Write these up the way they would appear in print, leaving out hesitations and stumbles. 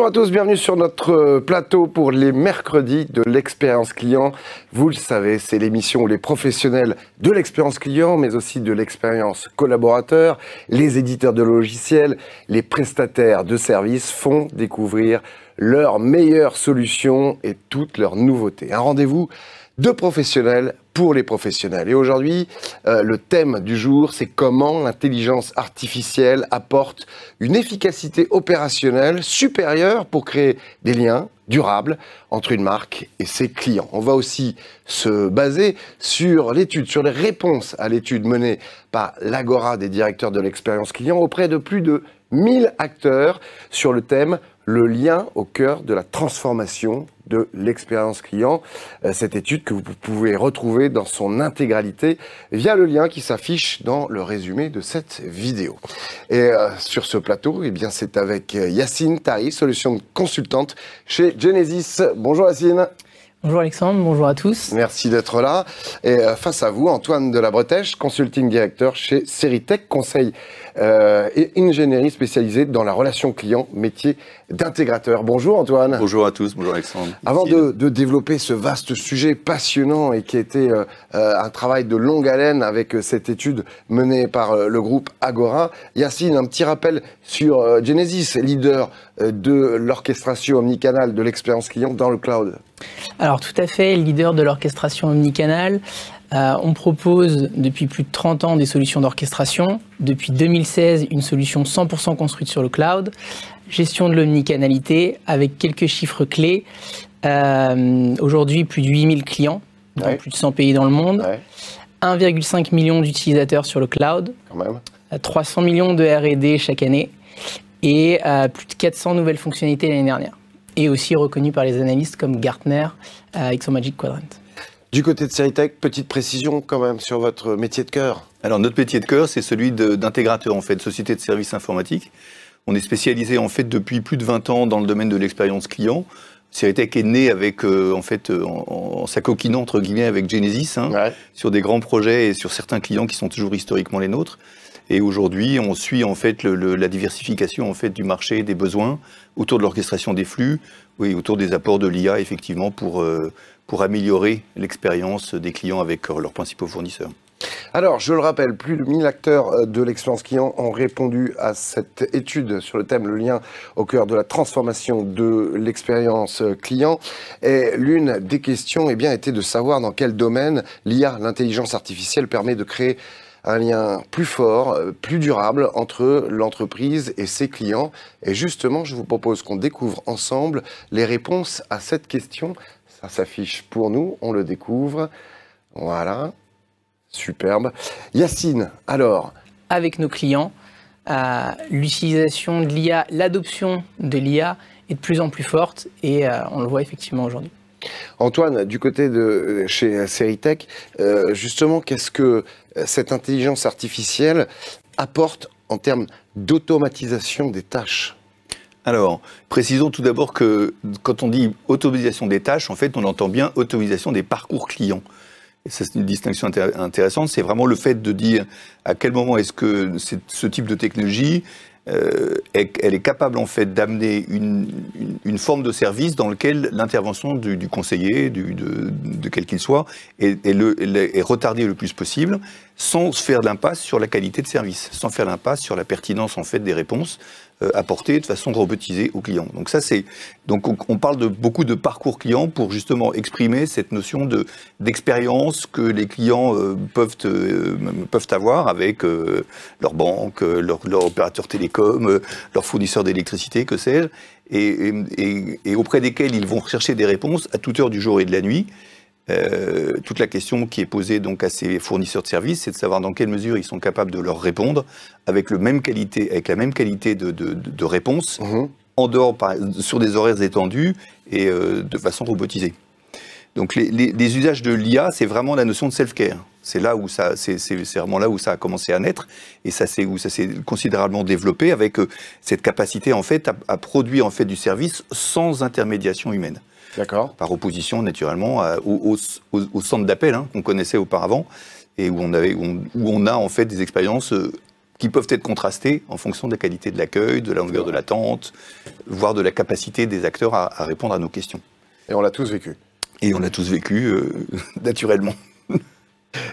Bonjour à tous, bienvenue sur notre plateau pour les mercredis de l'expérience client. Vous le savez, c'est l'émission où les professionnels de l'expérience client, mais aussi de l'expérience collaborateur, les éditeurs de logiciels, les prestataires de services font découvrir leurs meilleures solutions et toutes leurs nouveautés. Un rendez-vous de professionnels pour les professionnels. Et aujourd'hui, le thème du jour, c'est comment l'intelligence artificielle apporte une efficacité opérationnelle supérieure pour créer des liens durables entre une marque et ses clients. On va aussi se baser sur l'étude, sur les réponses à l'étude menée par l'Agora des directeurs de l'expérience client auprès de plus de 1000 acteurs sur le thème le lien au cœur de la transformation de l'expérience client. Cette étude que vous pouvez retrouver dans son intégralité via le lien qui s'affiche dans le résumé de cette vidéo. Et sur ce plateau, eh bien, c'est avec Yacine Tari, solution consultante chez Genesis. Bonjour Yacine. Bonjour Alexandre, bonjour à tous. Merci d'être là. Et face à vous, Antoine de la Bretèche, consulting directeur chez Seritech, conseil et ingénierie spécialisée dans la relation client, métier d'intégrateur. Bonjour Antoine. Bonjour à tous, bonjour Alexandre. Avant de développer ce vaste sujet passionnant et qui a été un travail de longue haleine avec cette étude menée par le groupe Agora, Yacine, un petit rappel sur Genesis, leader de l'orchestration omnicanale de l'expérience client dans le cloud. Alors tout à fait, leader de l'orchestration omnicanale. On propose depuis plus de 30 ans des solutions d'orchestration. Depuis 2016, une solution 100% construite sur le cloud. Gestion de l'omnicanalité avec quelques chiffres clés. Aujourd'hui, plus de 8000 clients dans plus de 100 pays dans le monde. 1,5 million d'utilisateurs sur le cloud. Quand même. 300 millions de R&D chaque année. Et plus de 400 nouvelles fonctionnalités l'année dernière. Et aussi reconnu par les analystes comme Gartner avec son Magic Quadrant. Du côté de Seritech, petite précision quand même sur votre métier de cœur. Alors notre métier de cœur, c'est celui d'intégrateur en fait, société de services informatiques. On est spécialisé en fait depuis plus de 20 ans dans le domaine de l'expérience client. Seritech est né avec en s'acoquinant entre guillemets avec Genesis sur des grands projets et sur certains clients qui sont toujours historiquement les nôtres. Et aujourd'hui, on suit en fait la diversification en fait du marché, des besoins autour de l'orchestration des flux, oui, autour des apports de l'IA effectivement pour améliorer l'expérience des clients avec leurs principaux fournisseurs. Alors, je le rappelle, plus de 1000 acteurs de l'expérience client ont répondu à cette étude sur le thème le lien au cœur de la transformation de l'expérience client. Et l'une des questions eh bien, était de savoir dans quel domaine l'IA, l'intelligence artificielle, permet de créer un lien plus fort, plus durable entre l'entreprise et ses clients. Et justement, je vous propose qu'on découvre ensemble les réponses à cette question. Ça s'affiche pour nous, on le découvre. Voilà, superbe. Yacine, alors. Avec nos clients, l'utilisation de l'IA, l'adoption de l'IA est de plus en plus forte et on le voit effectivement aujourd'hui. Antoine, du côté de chez Seritech, justement, qu'est-ce que cette intelligence artificielle apporte en termes d'automatisation des tâches? Alors, précisons tout d'abord que quand on dit automatisation des tâches, en fait, on entend bien automatisation des parcours clients. Et c'est une distinction intéressante, c'est vraiment le fait de dire à quel moment est-ce que ce type de technologie elle est capable en fait d'amener une forme de service dans lequel l'intervention du conseiller, de quel qu'il soit, est retardée le plus possible, sans faire l'impasse sur la qualité de service, sans faire l'impasse sur la pertinence en fait des réponses apportées de façon robotisée aux clients. Donc ça donc on parle beaucoup de parcours client pour justement exprimer cette notion d'expérience que les clients peuvent avoir avec leur banque, leur opérateur télécom, leur fournisseur d'électricité, que sais-je, et auprès desquels ils vont chercher des réponses à toute heure du jour et de la nuit. Toute la question qui est posée donc à ces fournisseurs de services, c'est de savoir dans quelle mesure ils sont capables de leur répondre avec la même qualité de réponse, en dehors, sur des horaires étendus et de façon robotisée. Donc les usages de l'IA, c'est vraiment la notion de self-care. C'est là où c'est vraiment là où ça a commencé à naître et où ça s'est considérablement développé avec cette capacité en fait à produire en fait du service sans intermédiation humaine. D'accord. Par opposition, naturellement, au centre d'appel qu'on connaissait auparavant et où on a en fait des expériences qui peuvent être contrastés en fonction de la qualité de l'accueil, de la longueur de l'attente, voire de la capacité des acteurs à répondre à nos questions. Et on l'a tous vécu. Et on l'a tous vécu naturellement.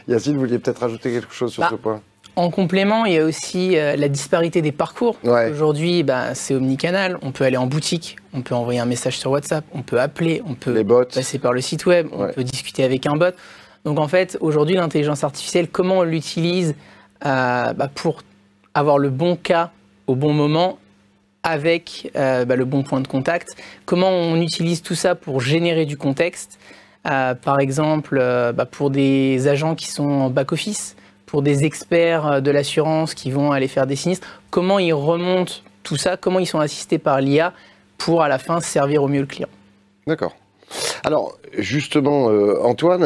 Yacine, vous vouliez peut-être rajouter quelque chose sur ce point? En complément, il y a aussi la disparité des parcours. Ouais. Aujourd'hui, c'est omnicanal. On peut aller en boutique, on peut envoyer un message sur WhatsApp, on peut appeler, on peut passer par le site web, on peut discuter avec un bot. Donc en fait, aujourd'hui, l'intelligence artificielle, comment on l'utilise pour avoir le bon cas au bon moment avec le bon point de contact. Comment on utilise tout ça pour générer du contexte. Par exemple, pour des agents qui sont en back-office, pour des experts de l'assurance qui vont aller faire des sinistres, comment ils remontent tout ça, comment ils sont assistés par l'IA pour à la fin servir au mieux le client. D'accord. Alors justement, Antoine,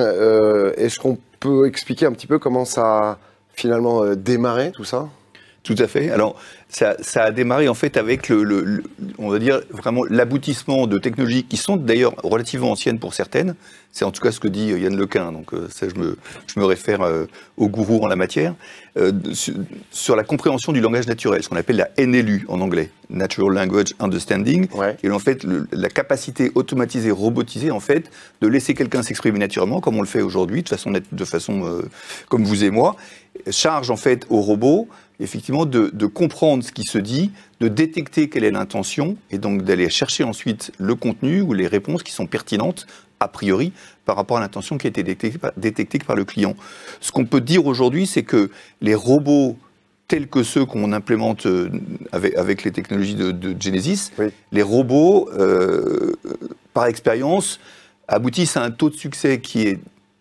est-ce qu'on peut expliquer un petit peu comment ça a finalement démarré tout ça? Tout à fait. Alors, ça a démarré en fait avec on va dire vraiment l'aboutissement de technologies qui sont d'ailleurs relativement anciennes pour certaines. C'est en tout cas ce que dit Yann Lequin. Donc ça, je me réfère au gourou en la matière. Sur la compréhension du langage naturel, ce qu'on appelle la NLU en anglais, Natural Language Understanding, qui est en fait la capacité automatisée, robotisée en fait, de laisser quelqu'un s'exprimer naturellement, comme on le fait aujourd'hui, de façon comme vous et moi, charge en fait au robot effectivement de comprendre ce qui se dit, de détecter quelle est l'intention et donc d'aller chercher ensuite le contenu ou les réponses qui sont pertinentes a priori par rapport à l'intention qui a été détectée par le client. Ce qu'on peut dire aujourd'hui, c'est que les robots tels que ceux qu'on implémente avec les technologies de Genesis, les robots, par expérience, aboutissent à un taux de succès qui est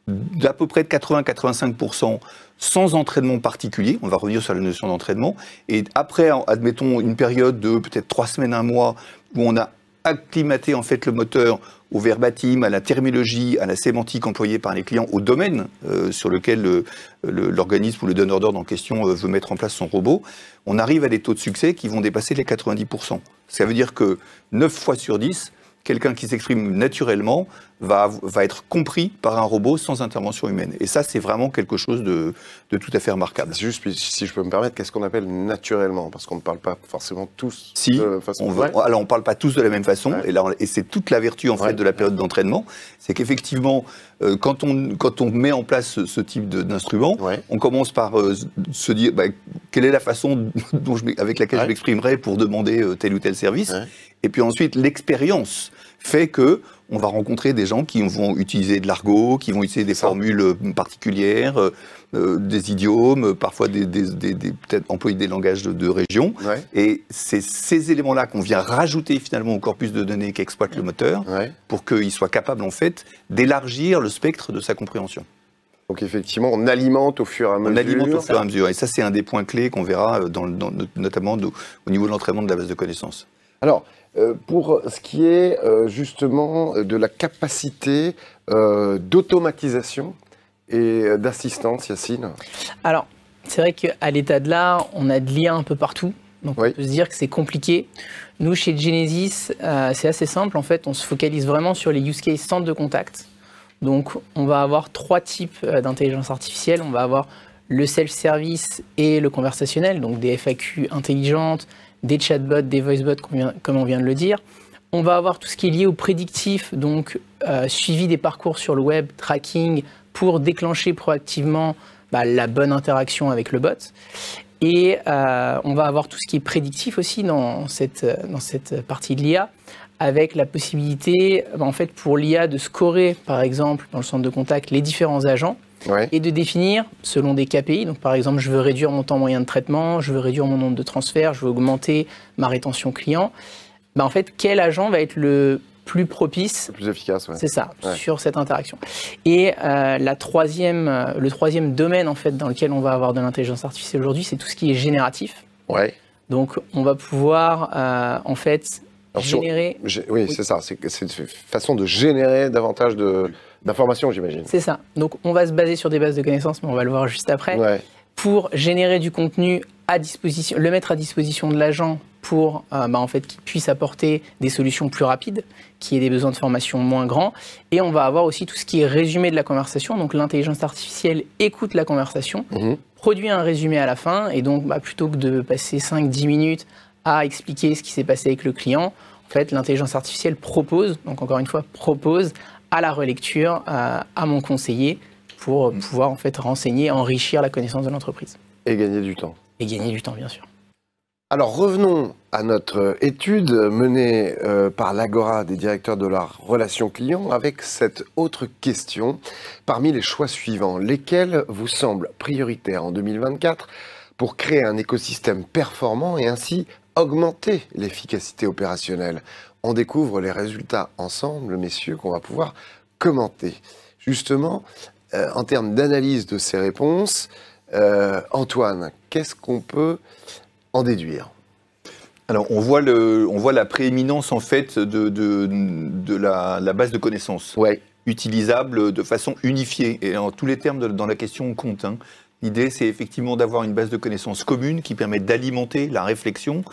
d'à peu près de 80-85% sans entraînement particulier. On va revenir sur la notion d'entraînement. Et après, admettons, une période de peut-être 3 semaines, 1 mois, où on a acclimaté en fait le moteur au verbatim, à la terminologie, à la sémantique employée par les clients, au domaine sur lequel l'organisme ou le donneur d'ordre en question veut mettre en place son robot, on arrive à des taux de succès qui vont dépasser les 90%. Ça veut dire que 9 fois sur 10, quelqu'un qui s'exprime naturellement va être compris par un robot sans intervention humaine. Et ça, c'est vraiment quelque chose de tout à fait remarquable. Juste, si je peux me permettre, qu'est-ce qu'on appelle naturellement? Parce qu'on ne parle pas forcément tous de la même façon. Alors, on ne parle pas tous de la même façon, et c'est toute la vertu en fait de la période d'entraînement, c'est qu'effectivement, quand on met en place ce type d'instrument, on commence par se dire quelle est la façon avec laquelle je m'exprimerai pour demander tel ou tel service. Et puis ensuite, l'expérience fait que on va rencontrer des gens qui vont utiliser de l'argot, qui vont utiliser des formules particulières, des idiomes, parfois peut-être employer des langages de région. Et c'est ces éléments-là qu'on vient rajouter finalement au corpus de données qu'exploite le moteur pour qu'il soit capable en fait d'élargir le spectre de sa compréhension. Donc effectivement, on alimente au fur et à mesure. On alimente au fur et à mesure. Et ça, c'est un des points clés qu'on verra notamment au niveau de l'entraînement de la base de connaissances. Alors, pour ce qui est justement de la capacité d'automatisation et d'assistance, Yacine. Alors, c'est vrai qu'à l'état de l'art, on a de l'IA un peu partout. Donc on peut se dire que c'est compliqué. Nous, chez Genesis, c'est assez simple. En fait, on se focalise vraiment sur les use cases centres de contact. Donc, on va avoir 3 types d'intelligence artificielle. On va avoir le self-service et le conversationnel, donc des FAQ intelligentes, des chatbots, des voicebots, comme on vient de le dire. On va avoir tout ce qui est lié au prédictif, donc suivi des parcours sur le web, tracking, pour déclencher proactivement la bonne interaction avec le bot. Et on va avoir tout ce qui est prédictif aussi dans cette partie de l'IA, avec la possibilité en fait, pour l'IA de scorer, par exemple, dans le centre de contact, les différents agents, et de définir selon des KPI. Donc, par exemple, je veux réduire mon temps moyen de traitement, je veux réduire mon nombre de transferts, je veux augmenter ma rétention client. En fait, quel agent va être le plus propice, le plus efficace, c'est ça, sur cette interaction. Et le troisième domaine en fait, dans lequel on va avoir de l'intelligence artificielle aujourd'hui, c'est tout ce qui est génératif. Donc, on va pouvoir en fait générer... Oui, c'est ça. C'est une façon de générer davantage d'informations, j'imagine. C'est ça. Donc, on va se baser sur des bases de connaissances, mais on va le voir juste après, pour générer du contenu à disposition, le mettre à disposition de l'agent pour en fait, qu'ils puissent apporter des solutions plus rapides, qui aient des besoins de formation moins grands. Et on va avoir aussi tout ce qui est résumé de la conversation. Donc l'intelligence artificielle écoute la conversation, produit un résumé à la fin. Et donc plutôt que de passer 5-10 minutes à expliquer ce qui s'est passé avec le client, en fait, l'intelligence artificielle propose, donc encore une fois, propose à la relecture, à mon conseiller, pour pouvoir en fait renseigner, enrichir la connaissance de l'entreprise. Et gagner du temps. Et gagner du temps, bien sûr. Alors revenons à notre étude menée par l'Agora des directeurs de la relation client avec cette autre question. Parmi les choix suivants, lesquels vous semblent prioritaires en 2024 pour créer un écosystème performant et ainsi augmenter l'efficacité opérationnelle? On découvre les résultats ensemble, messieurs, qu'on va pouvoir commenter. Justement, en termes d'analyse de ces réponses, Antoine, qu'est-ce qu'on peut en déduire? Alors, on voit la prééminence, en fait, de la base de connaissances, utilisable de façon unifiée. Et en tous les termes, dans la question, on compte. L'idée, c'est effectivement d'avoir une base de connaissannes commune qui permet d'alimenter la réflexion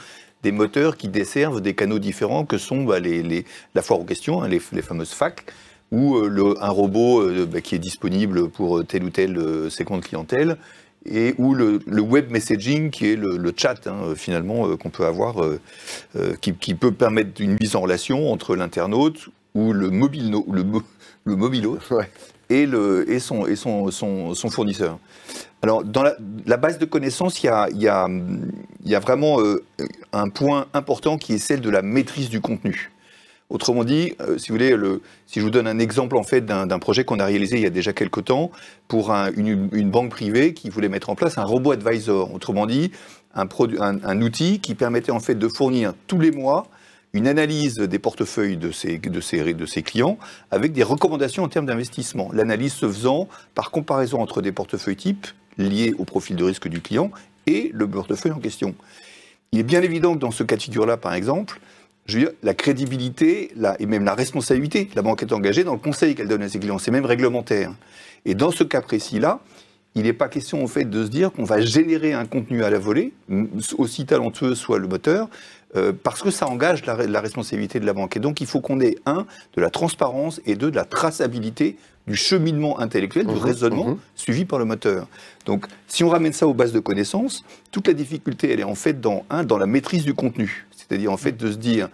des moteurs qui desservent des canaux différents que sont la foire aux questions, les fameuses FAQ, ou un robot qui est disponible pour telle ou telle séquence clientèle, ou le web messaging qui est le chat finalement qu'on peut avoir, qui peut permettre une mise en relation entre l'internaute ou le mobilhôte et son fournisseur. Alors dans la base de connaissances, il y a vraiment un point important qui est celle de la maîtrise du contenu. Autrement dit, si vous voulez, si je vous donne un exemple en fait d'un projet qu'on a réalisé il y a déjà quelques temps pour une banque privée qui voulait mettre en place un robot advisor. Autrement dit, un outil qui permettait en fait de fournir tous les mois une analyse des portefeuilles de ses clients avec des recommandations en termes d'investissement. L'analyse se faisant par comparaison entre des portefeuilles types liés au profil de risque du client et le portefeuille en question. Il est bien évident que dans ce cas de figure-là, par exemple, je veux dire, la crédibilité et même la responsabilité, la banque est engagée dans le conseil qu'elle donne à ses clients, c'est même réglementaire. Et dans ce cas précis-là, il n'est pas question en fait de se dire qu'on va générer un contenu à la volée, aussi talentueux soit le moteur, parce que ça engage la responsabilité de la banque. Et donc il faut qu'on ait, de la transparence et de la traçabilité du cheminement intellectuel, du raisonnement suivi par le moteur. Donc si on ramène ça aux bases de connaissances, toute la difficulté, elle est en fait dans la maîtrise du contenu. C'est-à-dire en fait de se dire,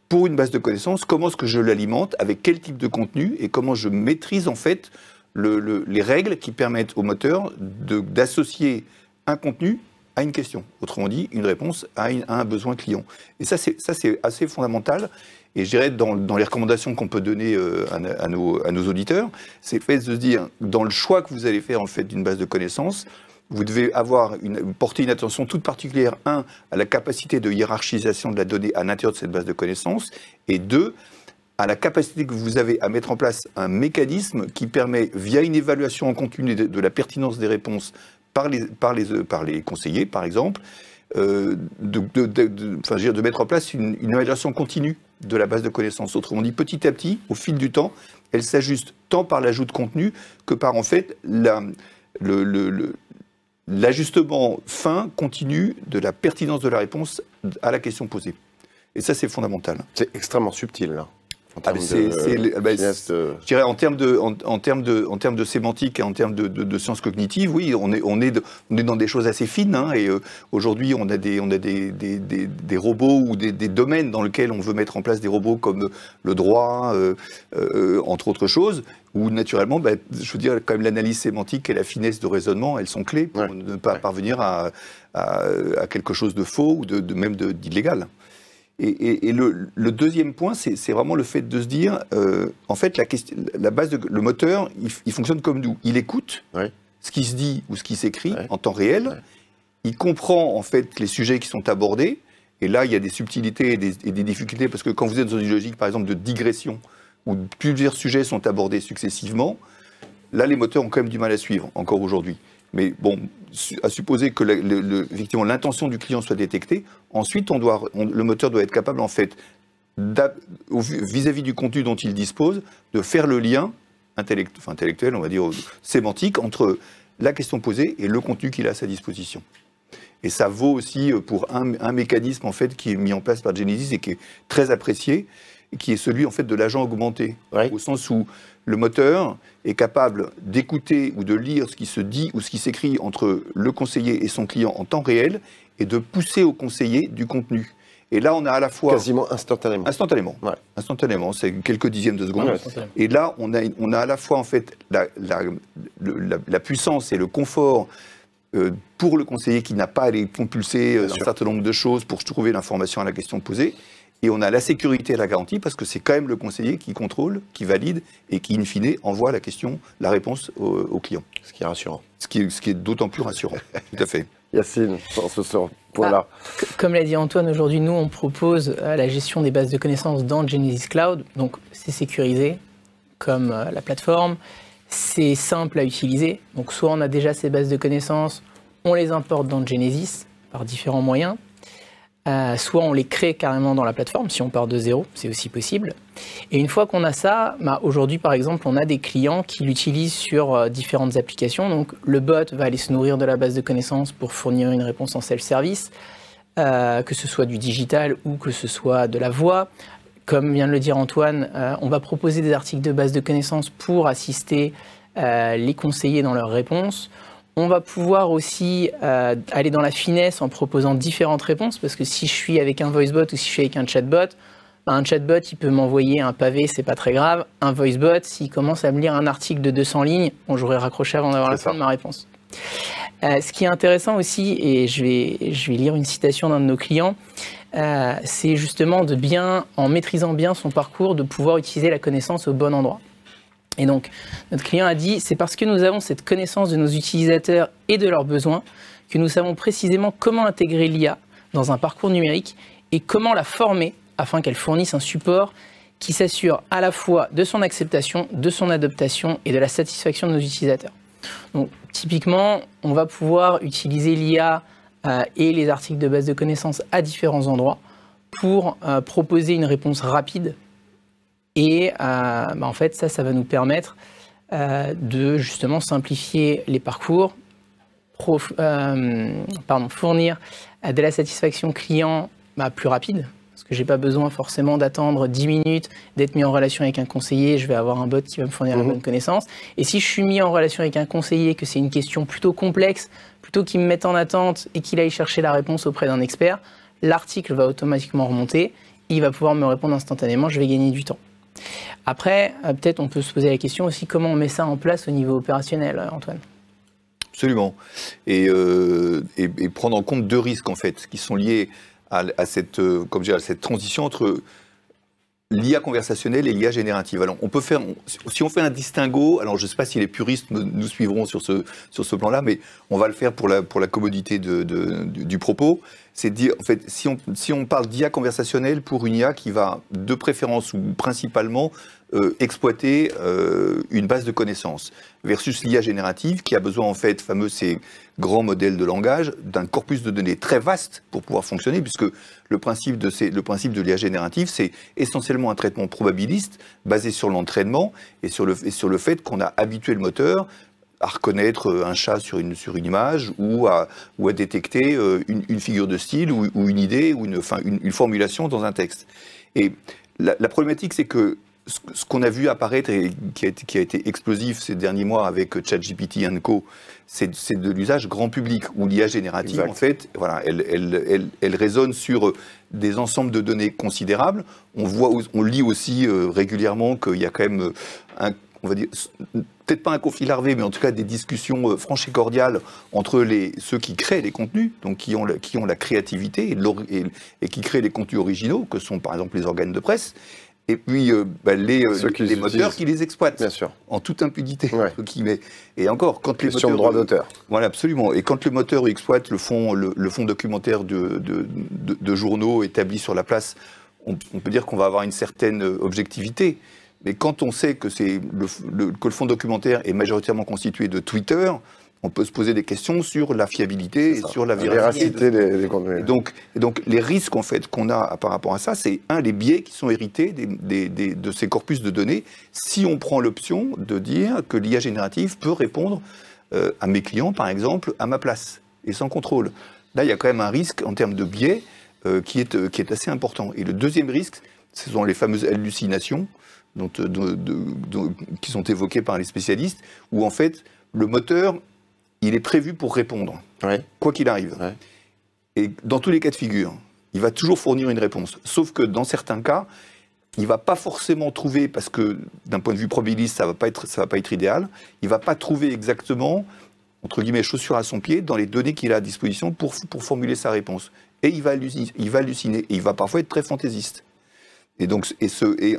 pour une base de connaissances, comment est-ce que je l'alimente, avec quel type de contenu, et comment je maîtrise en fait les règles qui permettent au moteur d'associer un contenu à une question. Autrement dit, une réponse à un besoin client. Et ça, c'est assez fondamental. Et je dirais, dans les recommandations qu'on peut donner à nos auditeurs, c'est fait de se dire, dans le choix que vous allez faire en fait d'une base de connaissances, vous devez porter une attention toute particulière, à la capacité de hiérarchisation de la donnée à l'intérieur de cette base de connaissances, et 2, à la capacité que vous avez à mettre en place un mécanisme qui permet, via une évaluation en continu de la pertinence des réponses par les conseillers, par exemple, de mettre en place une évaluation continue de la base de connaissances. Autrement dit, petit à petit, au fil du temps, elle s'ajuste tant par l'ajout de contenu que par, en fait, l'ajustement fin, continu de la pertinence de la réponse à la question posée. Et ça, c'est fondamental. C'est extrêmement subtil, là. Je dirais en termes de sémantique et en termes de sciences cognitives, oui, on est dans des choses assez fines. Et aujourd'hui, on a des robots ou des domaines dans lesquels on veut mettre en place des robots comme le droit, entre autres choses, où naturellement, je veux dire, quand même l'analyse sémantique et la finesse de raisonnement, elles sont clés pour ne pas parvenir à quelque chose de faux ou même d'illégal. Et le deuxième point, c'est vraiment le fait de se dire, en fait, la base le moteur, il fonctionne comme nous. Il écoute ce qui se dit ou ce qui s'écrit en temps réel. Il comprend, en fait, les sujets qui sont abordés. Et là, il y a des subtilités et des difficultés, parce que quand vous êtes dans une logique, par exemple, de digression, où plusieurs sujets sont abordés successivement, là, les moteurs ont quand même du mal à suivre, encore aujourd'hui. Mais bon, à supposer que effectivement l'intention du client soit détectée, ensuite le moteur doit être capable en fait, vis-à-vis du contenu dont il dispose, de faire le lien intellectuel, on va dire sémantique, entre la question posée et le contenu qu'il a à sa disposition. Et ça vaut aussi pour un mécanisme en fait qui est mis en place par Genesis et qui est très apprécié, qui est celui en fait de l'agent augmenté, au sens où le moteur est capable d'écouter ou de lire ce qui se dit ou ce qui s'écrit entre le conseiller et son client en temps réel et de pousser au conseiller du contenu. Et là, on a à la fois... Quasiment instantanément. Instantanément. Ouais. Instantanément, c'est quelques dixièmes de seconde. Ouais, et là, on a à la fois en fait la puissance et le confort pour le conseiller qui n'a pas à aller compulser un certain nombre de choses pour trouver l'information à la question posée. Et on a la sécurité et la garantie parce que c'est quand même le conseiller qui contrôle, qui valide et qui, in fine, envoie la réponse au client. Ce qui est rassurant. Ce qui est d'autant plus rassurant. Tout à fait. Yacine, sur ce point-là. Comme l'a dit Antoine, aujourd'hui, nous, on propose la gestion des bases de connaissances dans Genesis Cloud. Donc, c'est sécurisé, comme la plateforme. C'est simple à utiliser. Donc, soit on a déjà ces bases de connaissances, on les importe dans Genesis par différents moyens. Soit on les crée carrément dans la plateforme, si on part de zéro, c'est aussi possible. Et une fois qu'on a ça, aujourd'hui par exemple, on a des clients qui l'utilisent sur différentes applications. Donc le bot va aller se nourrir de la base de connaissances pour fournir une réponse en self-service, que ce soit du digital ou que ce soit de la voix. Comme vient de le dire Antoine, on va proposer des articles de base de connaissances pour assister les conseillers dans leurs réponses. On va pouvoir aussi aller dans la finesse en proposant différentes réponses, parce que si je suis avec un voicebot ou si je suis avec un chatbot, il peut m'envoyer un pavé, c'est pas très grave. Un voicebot, s'il commence à me lire un article de 200 lignes, j'aurais raccroché avant d'avoir la fin de ma réponse. Ce qui est intéressant aussi, et je vais lire une citation d'un de nos clients, c'est justement en maîtrisant bien son parcours, de pouvoir utiliser la connaissance au bon endroit. Et donc, notre client a dit, c'est parce que nous avons cette connaissance de nos utilisateurs et de leurs besoins que nous savons précisément comment intégrer l'IA dans un parcours numérique et comment la former afin qu'elle fournisse un support qui s'assure à la fois de son acceptation, de son adaptation et de la satisfaction de nos utilisateurs. Donc, typiquement, on va pouvoir utiliser l'IA et les articles de base de connaissances à différents endroits pour proposer une réponse rapide. Et en fait, ça va nous permettre de justement simplifier les parcours, fournir de la satisfaction client plus rapide, parce que je n'ai pas besoin forcément d'attendre 10 minutes, d'être mis en relation avec un conseiller, je vais avoir un bot qui va me fournir la bonne connaissance. Et si je suis mis en relation avec un conseiller, que c'est une question plutôt complexe, plutôt qu'il me mette en attente et qu'il aille chercher la réponse auprès d'un expert, l'article va automatiquement remonter, il va pouvoir me répondre instantanément, je vais gagner du temps. Après, peut-être on peut se poser la question aussi comment on met ça en place au niveau opérationnel, Antoine. Absolument. Et prendre en compte deux risques en fait, qui sont liés à cette transition entre l'IA conversationnelle et l'IA générative. Alors, si on fait un distinguo, alors je ne sais pas si les puristes nous suivront sur ce plan-là, mais on va le faire pour la commodité du propos. C'est de dire, en fait, si on parle d'IA conversationnelle pour une IA qui va, de préférence ou principalement, exploiter une base de connaissances, versus l'IA générative qui a besoin, en fait, ces grands modèles de langage, d'un corpus de données très vaste pour pouvoir fonctionner, puisque le principe de l'IA générative, c'est essentiellement un traitement probabiliste basé sur l'entraînement et sur le fait qu'on a habitué le moteur à reconnaître un chat sur une image ou à détecter une figure de style ou une idée ou une formulation dans un texte. Et la problématique, c'est que ce qu'on a vu apparaître et qui a été explosif ces derniers mois avec ChatGPT & Co, c'est de l'usage grand public, où l'IA générative, en fait, voilà, elle résonne sur des ensembles de données considérables. On lit aussi régulièrement qu'il y a quand même on va dire, peut-être pas un conflit larvé, mais en tout cas des discussions franches et cordiales entre ceux qui créent les contenus, donc qui ont la créativité et qui créent les contenus originaux, que sont par exemple les organes de presse, et puis les moteurs qui les exploitent, bien sûr, en toute impunité, entre guillemets. Et encore, quand les question moteurs... de droit d'auteur. Voilà, absolument. Et quand le moteur exploite le fond documentaire de journaux établis sur la place, on peut dire qu'on va avoir une certaine objectivité. Mais quand on sait que le fond documentaire est majoritairement constitué de Twitter, on peut se poser des questions sur la fiabilité et sur la véracité des contenus. Et donc les risques en fait qu'on a par rapport à ça, c'est les biais qui sont hérités de ces corpus de données. Si on prend l'option de dire que l'IA générative peut répondre à mes clients, par exemple, à ma place et sans contrôle. là, il y a quand même un risque en termes de biais qui est assez important. Et le deuxième risque, ce sont les fameuses hallucinations qui sont évoquées par les spécialistes, où en fait, le moteur, il est prévu pour répondre, quoi qu'il arrive. Ouais. Et dans tous les cas de figure, il va toujours fournir une réponse. Sauf que dans certains cas, il ne va pas forcément trouver, parce que d'un point de vue probabiliste, ça ne va pas être idéal, il ne va pas trouver exactement, entre guillemets, chaussure à son pied, dans les données qu'il a à disposition pour formuler sa réponse. Et il va halluciner, et il va parfois être très fantaisiste. Et donc,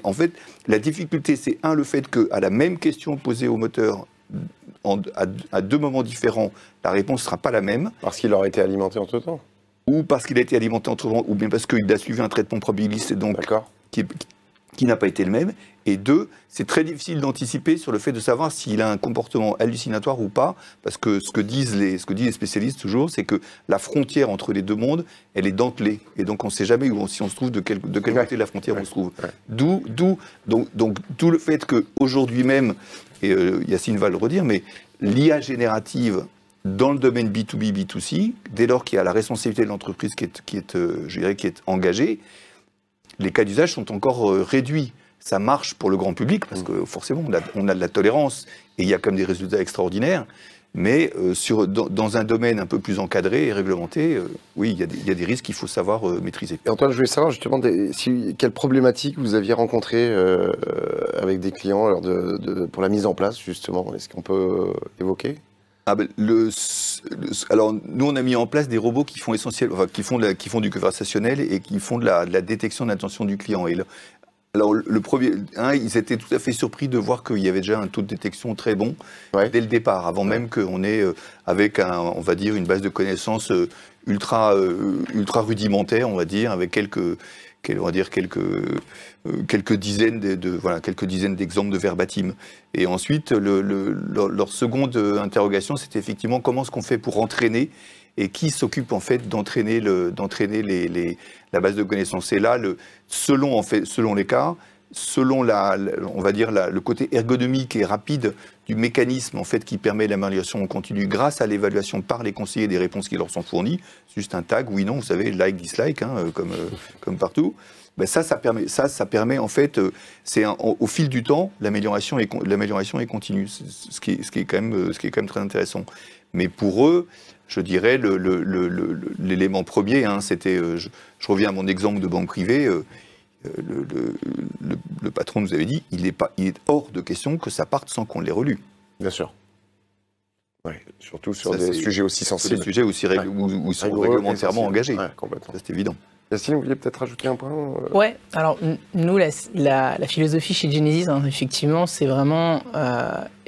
en fait, la difficulté, c'est le fait qu'à la même question posée au moteur, à deux moments différents, la réponse ne sera pas la même. Parce qu'il aura été alimenté entre-temps. Ou parce qu'il a été alimenté entre-temps, ou bien parce qu'il a suivi un traitement probabiliste, et donc qui n'a pas été le même. Et deux, c'est très difficile d'anticiper sur le fait de savoir s'il a un comportement hallucinatoire ou pas, parce que ce que disent les spécialistes toujours, c'est que la frontière entre les deux mondes, elle est dentelée. Et donc on ne sait jamais si on se trouve de quel côté de la frontière on se trouve. D'où le fait qu'aujourd'hui même, et Yacine va le redire, mais l'IA générative dans le domaine B2B, B2C, dès lors qu'il y a la responsabilité de l'entreprise qui est engagée, les cas d'usage sont encore réduits. Ça marche pour le grand public, parce que forcément, on a de la tolérance, et il y a quand même des résultats extraordinaires, mais dans un domaine un peu plus encadré et réglementé, oui, il y a des risques qu'il faut savoir maîtriser. Et Antoine, je voulais savoir justement quelles problématiques vous aviez rencontrées avec des clients pour la mise en place, justement. Est-ce qu'on peut évoquer ? Alors, nous, on a mis en place des robots qui font qui font du conversationnel et qui font de la détection d'intention du client. Alors, le premier, ils étaient tout à fait surpris de voir qu'il y avait déjà un taux de détection très bon dès le départ, avant même qu'on ait, avec on va dire, une base de connaissances ultra rudimentaire, on va dire, avec quelques dizaines d'exemples de verbatim. Et ensuite, leur seconde interrogation, c'était effectivement comment est-ce qu'on fait pour entraîner et qui s'occupe en fait d'entraîner la base de connaissances. Et là, selon les cas, selon on va dire le côté ergonomique et rapide du mécanisme en fait qui permet l'amélioration continue grâce à l'évaluation par les conseillers des réponses qui leur sont fournies, juste un tag oui non, vous savez, like dislike comme partout. Ben ça permet en fait, au fil du temps, l'amélioration est continue, ce qui est quand même très intéressant. Mais pour eux, je dirais l'élément premier, c'était, je reviens à mon exemple de banque privée. Le patron nous avait dit, il est hors de question que ça parte sans qu'on l'ait relu. Bien sûr. Oui, surtout sur des sujets aussi sensibles. Sur des sujets aussi réglementairement engagés. Ouais, complètement. C'est évident. Yacine, vous vouliez peut-être rajouter un point Ouais, alors nous, la philosophie chez Genesis, effectivement, c'est vraiment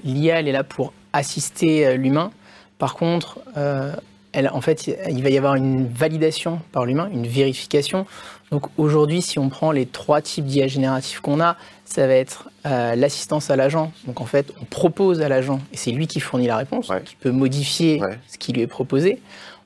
l'IA, elle est là pour assister l'humain. Par contre, en fait, il va y avoir une validation par l'humain, une vérification. Donc aujourd'hui, si on prend les 3 types d'IA génératifs qu'on a, ça va être l'assistance à l'agent. Donc en fait, on propose à l'agent, et c'est lui qui fournit la réponse, qui peut modifier ce qui lui est proposé.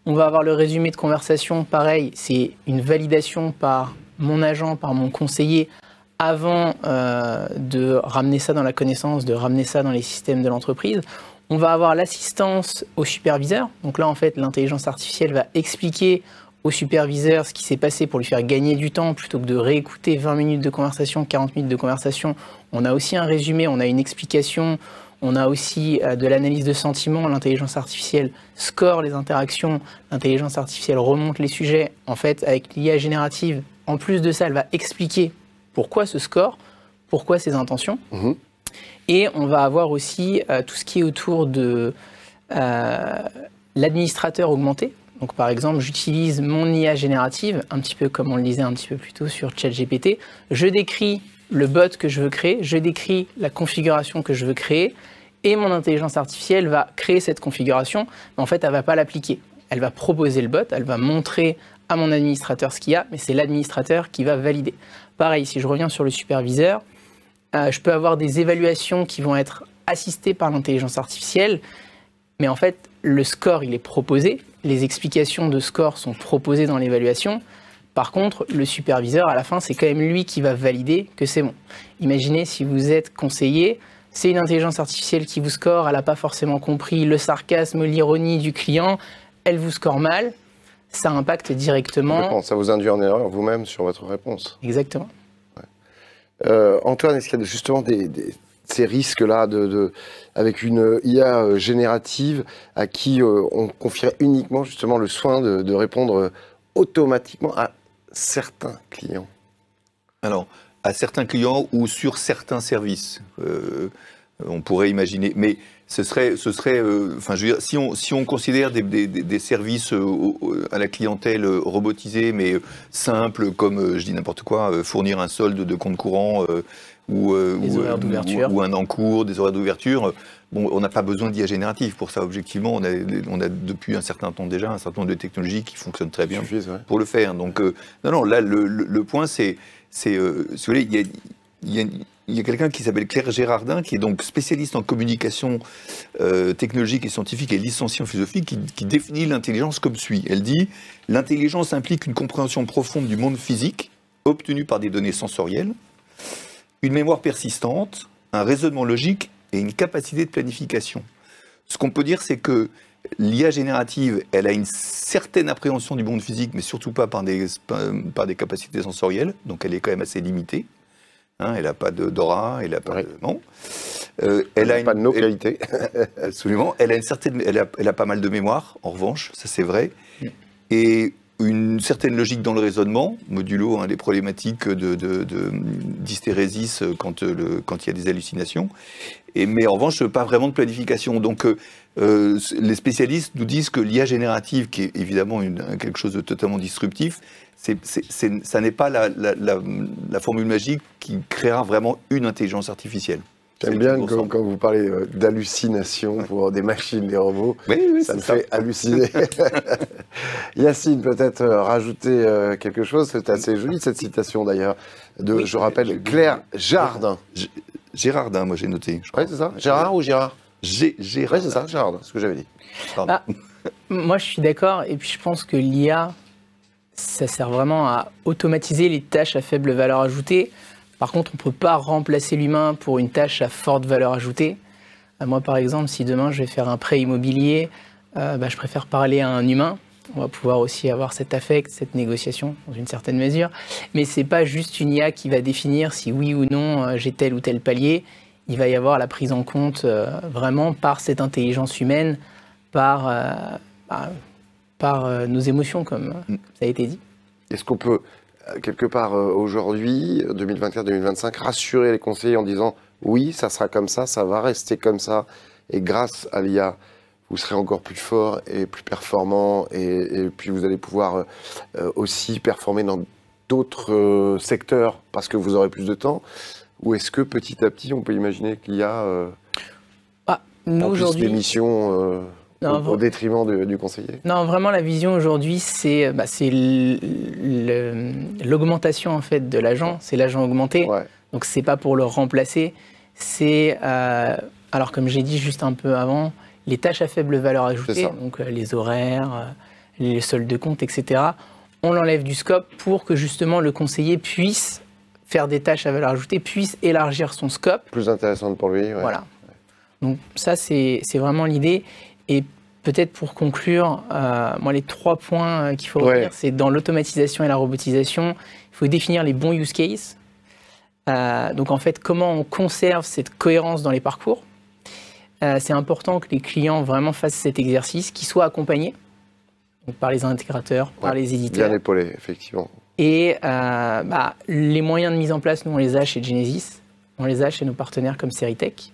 On va avoir le résumé de conversation, pareil, c'est une validation par mon agent, par mon conseiller, avant de ramener ça dans la connaissance, de ramener ça dans les systèmes de l'entreprise. On va avoir l'assistance au superviseur. Donc là, en fait, l'intelligence artificielle va expliquer au superviseur ce qui s'est passé pour lui faire gagner du temps, plutôt que de réécouter 20 minutes de conversation, 40 minutes de conversation. On a aussi un résumé, on a une explication, on a aussi de l'analyse de sentiments. L'intelligence artificielle score les interactions, l'intelligence artificielle remonte les sujets. En fait, avec l'IA générative, en plus de ça, elle va expliquer pourquoi ce score, pourquoi ces intentions. Et on va avoir aussi tout ce qui est autour de l'administrateur augmenté. Donc par exemple, j'utilise mon IA générative, un petit peu comme on le disait un petit peu plus tôt sur ChatGPT. Je décris le bot que je veux créer, je décris la configuration que je veux créer, et mon intelligence artificielle va créer cette configuration, mais en fait, elle ne va pas l'appliquer. Elle va proposer le bot, elle va montrer à mon administrateur ce qu'il y a, mais c'est l'administrateur qui va valider. Pareil, si je reviens sur le superviseur, je peux avoir des évaluations qui vont être assistées par l'intelligence artificielle, mais en fait, le score, il est proposé, les explications de score sont proposées dans l'évaluation. Par contre, le superviseur, à la fin, c'est quand même lui qui va valider que c'est bon. Imaginez si vous êtes conseiller, c'est une intelligence artificielle qui vous score, elle n'a pas forcément compris le sarcasme, l'ironie du client, elle vous score mal. ça impacte directement. Ça vous induit en erreur vous-même sur votre réponse. Exactement. Antoine, est-ce qu'il y a justement ces risques-là avec une IA générative à qui on confierait uniquement justement le soin de répondre automatiquement à certains clients? Alors, à certains clients ou sur certains services, on pourrait imaginer. Mais ce serait enfin, je veux dire, si on considère des services à la clientèle robotisés, mais simples, comme, je dis n'importe quoi, fournir un solde de compte courant ou un encours, des horaires d'ouverture, bon, on n'a pas besoin d'IA générative pour ça. Objectivement, on a depuis un certain temps déjà un certain nombre de technologies qui fonctionnent très bien pour le faire. Donc, non, là, le point, si vous voulez, il y a quelqu'un qui s'appelle Claire Gérardin, qui est donc spécialiste en communication technologique et scientifique et licenciée en philosophie, qui définit l'intelligence comme suit. Elle dit « L'intelligence implique une compréhension profonde du monde physique, obtenue par des données sensorielles, une mémoire persistante, un raisonnement logique et une capacité de planification. » Ce qu'on peut dire, c'est que l'IA générative, elle a une certaine appréhension du monde physique, mais surtout pas par des capacités sensorielles, donc elle est quand même assez limitée. Hein, elle n'a pas d'aura, elle n'a pas de... Non. Elle a pas de nos qualités. Absolument. Elle a pas mal de mémoire, en revanche, ça c'est vrai. Et une certaine logique dans le raisonnement, modulo des problématiques d'hystérésis quand il y a des hallucinations. Mais en revanche, pas vraiment de planification. Donc, les spécialistes nous disent que l'IA générative, qui est évidemment quelque chose de totalement disruptif, ça n'est pas la formule magique qui créera vraiment une intelligence artificielle. J'aime bien quand vous parlez d'hallucination pour des machines, des robots, ça me fait halluciner. Yacine, peut-être rajouter quelque chose, c'est assez joli cette citation d'ailleurs, je rappelle, Claire Gérardin. Gérardin, moi j'ai noté. Oui, c'est ça. Gérard ou Gérard? Gérard. Oui, c'est ça, Gérardin, c'est ce que j'avais dit. Moi je suis d'accord, et puis je pense que l'IA, ça sert vraiment à automatiser les tâches à faible valeur ajoutée. Par contre, on ne peut pas remplacer l'humain pour une tâche à forte valeur ajoutée. Moi, par exemple, si demain je vais faire un prêt immobilier, je préfère parler à un humain. On va pouvoir aussi avoir cet affect, cette négociation, dans une certaine mesure. Mais ce n'est pas juste une IA qui va définir si oui ou non j'ai tel ou tel palier. Il va y avoir la prise en compte vraiment par cette intelligence humaine, par nos émotions, comme ça a été dit. Est-ce qu'on peut, quelque part aujourd'hui, 2021-2025, rassurer les conseillers en disant oui, ça sera comme ça va rester comme ça, et grâce à l'IA, vous serez encore plus fort et plus performant, et puis vous allez pouvoir aussi performer dans d'autres secteurs parce que vous aurez plus de temps? Ou est-ce que petit à petit, on peut imaginer qu'il y a nous, aujourd'hui, des missions au détriment du conseiller? Non, vraiment, la vision aujourd'hui, c'est l'augmentation en fait de l'agent, c'est l'agent augmenté. Ouais. Donc, c'est pas pour le remplacer, c'est, alors comme j'ai dit juste un peu avant, les tâches à faible valeur ajoutée, donc les horaires, les soldes de compte, etc., on l'enlève du scope pour que justement le conseiller puisse faire des tâches à valeur ajoutée, puisse élargir son scope. Plus intéressante pour lui. Ouais. Voilà. Donc ça, c'est vraiment l'idée. Et peut-être pour conclure, moi, les 3 points qu'il faut retenir, c'est dans l'automatisation et la robotisation, il faut définir les bons use cases. Donc en fait, comment on conserve cette cohérence dans les parcours. C'est important que les clients vraiment fassent cet exercice, qu'ils soient accompagnés donc par les intégrateurs, par les éditeurs. Bien épaulés, effectivement. Et les moyens de mise en place, nous, on les a chez Genesis, on les a chez nos partenaires comme Seritech.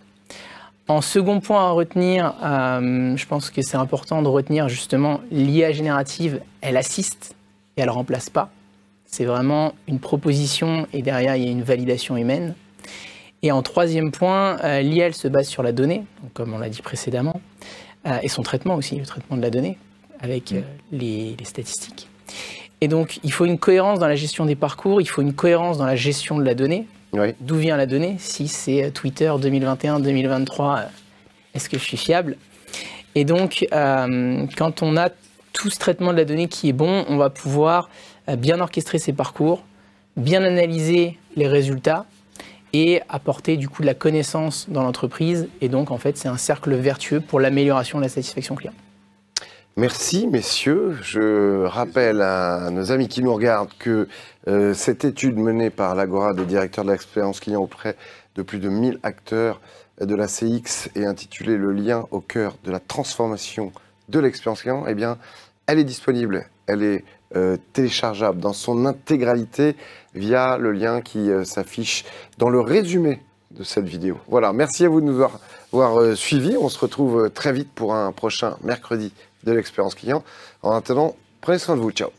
En second point à retenir, je pense que c'est important de retenir justement l'IA générative, elle assiste et elle ne remplace pas. C'est vraiment une proposition et derrière, il y a une validation humaine. Et en troisième point, l'IA, elle se base sur la donnée, donc comme on l'a dit précédemment, et son traitement aussi, le traitement de la donnée, avec les statistiques. Et donc, il faut une cohérence dans la gestion des parcours, il faut une cohérence dans la gestion de la donnée. Oui. D'où vient la donnée? Si c'est Twitter 2021-2023, est-ce que je suis fiable? Et donc, quand on a tout ce traitement de la donnée qui est bon, on va pouvoir bien orchestrer ses parcours, bien analyser les résultats et apporter du coup de la connaissance dans l'entreprise. Et donc, en fait, c'est un cercle vertueux pour l'amélioration de la satisfaction client. Merci, messieurs. Je rappelle à nos amis qui nous regardent que cette étude menée par l'Agora des directeurs de l'expérience client auprès de plus de 1000 acteurs de la CX est intitulée « Le lien au cœur de la transformation de l'expérience client », eh bien, elle est disponible, elle est téléchargeable dans son intégralité via le lien qui s'affiche dans le résumé de cette vidéo. Voilà, merci à vous de nous avoir suivis. On se retrouve très vite pour un prochain mercredi de l'expérience client. En attendant, prenez soin de vous. Ciao.